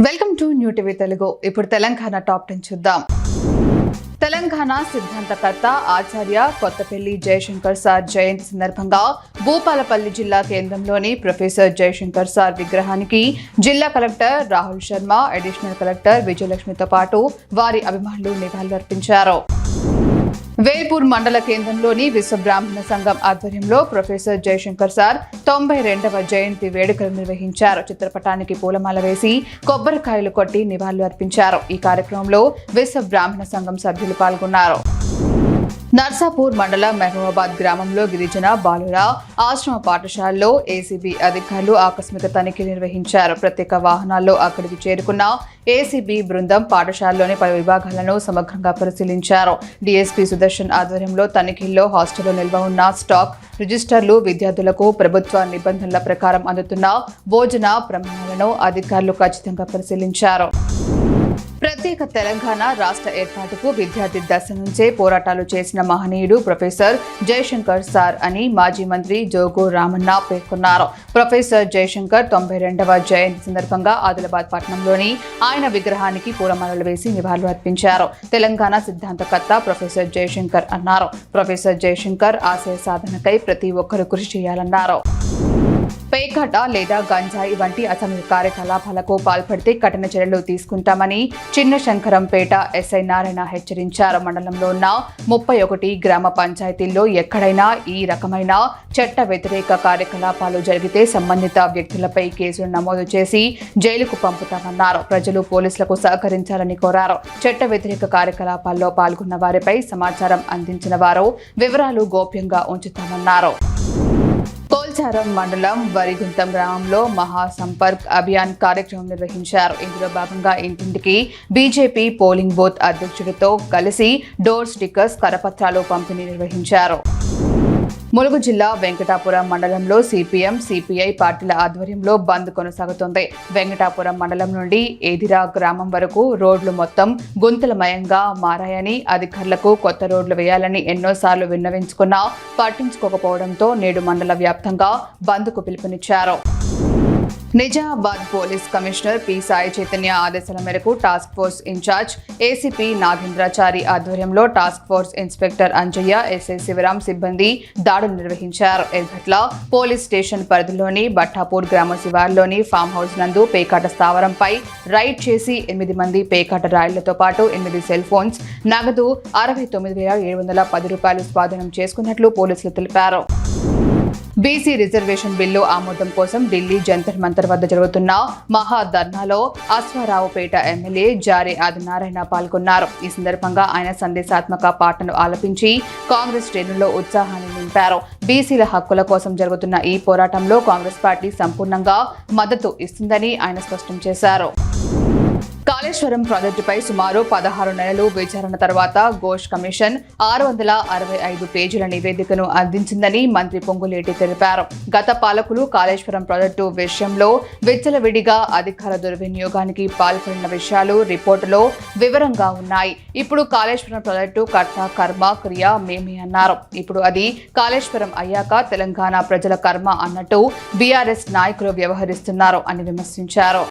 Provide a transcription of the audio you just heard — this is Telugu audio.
Welcome to new TV Telugu. ఇప్పుడు తెలంగాణ టాప్ 10 చూద్దాం. తెలంగాణ సిద్ధాంతకర్త ఆచార్య కొత్తపల్లి జయశంకర్ సార్ జయంతి సందర్భంగా భూపాలపల్లి జిల్లా కేంద్రంలోని ప్రొఫెసర్ జయశంకర్ సార్ విగ్రహానికి జిల్లా collector Rahul Sharma, additional collector విజయలక్ష్మితో పాటు వారి అభిమానులు నివాళులర్పించారు. వేల్పూర్ మండల కేంద్రంలోని విశ్వ బ్రాహ్మణ సంఘం ఆధ్వర్యంలో ప్రొఫెసర్ జయశంకర్ సార్ 92వ జయంతి వేడుకలు నిర్వహించారు. చిత్రపటానికి పూలమాల వేసి కొబ్బరికాయలు కొట్టి నివాళులు అర్పించారు. ఈ కార్యక్రమంలో విశ్వ బ్రాహ్మణ సంఘం సభ్యులు పాల్గొన్నారు. నర్సాపూర్ మండలం మహబూబాబాద్ గ్రామంలో గిరిజన బాలుర ఆశ్రమ పాఠశాలలో ఏసీబీ అధికారులు ఆకస్మిక తనిఖీ నిర్వహించారు. ప్రత్యేక వాహనాల్లో అక్కడికి చేరుకున్న ఏసీబీ బృందం పాఠశాలలోని పలు విభాగాలను సమగ్రంగా పరిశీలించారు. డీఎస్పీ సుదర్శన్ ఆధ్వర్యంలో తనిఖీల్లో హాస్టల్లో నిల్వ ఉన్న స్టాక్ రిజిస్టర్లు, విద్యార్థులకు ప్రభుత్వ నిబంధనల ప్రకారం అందుతున్న భోజన ప్రమాణాలను అధికారులు ఖచ్చితంగా పరిశీలించారు. ప్రత్యేక తెలంగాణ రాష్ట్ర ఏర్పాటుకు విద్యార్థి దశ నుంచే పోరాటాలు చేసిన మహనీయుడు ప్రొఫెసర్ జయశంకర్ సార్ అని మాజీ మంత్రి జోగు రామన్న పేర్కొన్నారు. ప్రొఫెసర్ జయశంకర్ 92వ జయంతి సందర్భంగా ఆదిలాబాద్ పట్టణంలోని ఆయన విగ్రహానికి పూలమాలలు వేసి నివాళులు అర్పించారు. తెలంగాణ సిద్ధాంతకర్త ప్రొఫెసర్ జయశంకర్ అన్నారు. ప్రొఫెసర్ జయశంకర్ ఆశయ సాధనకై ప్రతి ఒక్కరూ కృషి చేయాలన్నారు. పేకాట లేదా గంజాయి వంటి అసాంఘిక కార్యకలాపాలకు పాల్పడితే కఠిన చర్యలు తీసుకుంటామని చిన్న శంకరంపేట ఎస్ఐ నారాయణ హెచ్చరించారు. మండలంలో ఉన్న 31 గ్రామ పంచాయతీల్లో ఎక్కడైనా ఈ రకమైన చట్ట వ్యతిరేక కార్యకలాపాలు జరిగితే సంబంధిత వ్యక్తులపై కేసులు నమోదు చేసి జైలుకు పంపుతామన్నారు. ప్రజలు పోలీసులకు సహకరించాలని కోరారు. చట్ట వ్యతిరేక కార్యకలాపాల్లో పాల్గొన్న వారిపై సమాచారం అందించిన వారు వివరాలు గోప్యంగా ఉంచుతామన్నారు. కోల్చారం మండలం వరిగుంతం గ్రామంలో మహాసంపర్క్ అభియాన్ కార్యక్రమం నిర్వహించారు. ఇందులో భాగంగా ఇంటింటికి బీజేపీ పోలింగ్ బూత్ అధ్యక్షుడితో కలిసి డోర్ స్టిక్కర్స్, కరపత్రాలు పంపిణీ నిర్వహించారు. ములుగు జిల్లా వెంకటాపురం మండలంలో సిపిఎం, సిపిఐ పార్టీల ఆధ్వర్యంలో బంద్ కొనసాగుతోంది. వెంకటాపురం మండలం నుండి ఏదిరా గ్రామం వరకు రోడ్లు మొత్తం గుంతలమయంగా మారాయని, అధికారులకు కొత్త రోడ్లు వేయాలని ఎన్నోసార్లు విన్నవించుకున్నా పట్టించుకోకపోవడంతో నేడు మండల వ్యాప్తంగా బంద్కు పిలుపునిచ్చారు. Nizamabad police commissioner P Sai Chaitanya ఆదేశాల మేరకు task force in charge ACP Nagendrachari ఆధ్వర్యంలో task force inspector Anjaiah, SI Sivaram సిబ్బంది దాడులు నిర్వహించారు. ఎర్గట్ల పోలీస్ స్టేషన్ పరిధిలోని బట్టాపూర్ గ్రామ శివార్లోని ఫామ్ హౌస్ నందు పేకాట స్థావరంపై రైడ్ చేసి 8 మంది పేకాట రాయిళ్లతో పాటు 8 సెల్ ఫోన్స్, నగదు 69,710 రూపాయలు స్వాధీనం చేసుకున్నట్లు పోలీసులు తెలిపారు. బీసీ రిజర్వేషన్ బిల్లు ఆమోదం కోసం ఢిల్లీ జంతర్ మంతర్ వద్ద జరుగుతున్న మహా ధర్నాలో అశ్వారావుపేట ఎమ్మెల్యే జారే ఆదినారాయణ పాల్గొన్నారు. ఈ సందర్భంగా ఆయన సందేశాత్మక పాటను ఆలపించి కాంగ్రెస్ శ్రేణుల్లో ఉత్సాహాన్ని నింపారు. బీసీల హక్కుల కోసం జరుగుతున్న ఈ పోరాటంలో కాంగ్రెస్ పార్టీ సంపూర్ణంగా మద్దతు ఇస్తుందని ఆయన స్పష్టం చేశారు. కాళేశ్వరం ప్రాజెక్టుపై సుమారు 16 నెలలు విచారణ తర్వాత ఘోష్ కమిషన్ 665 పేజీల నివేదికను అందించిందని మంత్రి పొంగులేటి తెలిపారు. గత పాలకులు కాళేశ్వరం ప్రాజెక్టు విషయంలో విచ్చలవిడిగా అధికార దుర్వినియోగానికి పాల్పడిన విషయాలు రిపోర్టులో వివరంగా ఉన్నాయి. ఇప్పుడు కాళేశ్వరం ప్రాజెక్టు కర్త, కర్మ, క్రియ మేమే అన్నారు. ఇప్పుడు అది కాళేశ్వరం అయ్యాక తెలంగాణ ప్రజల కర్మ అన్నట్టు బీఆర్ఎస్ నాయకులు వ్యవహరిస్తున్నారు అని విమర్శించారు.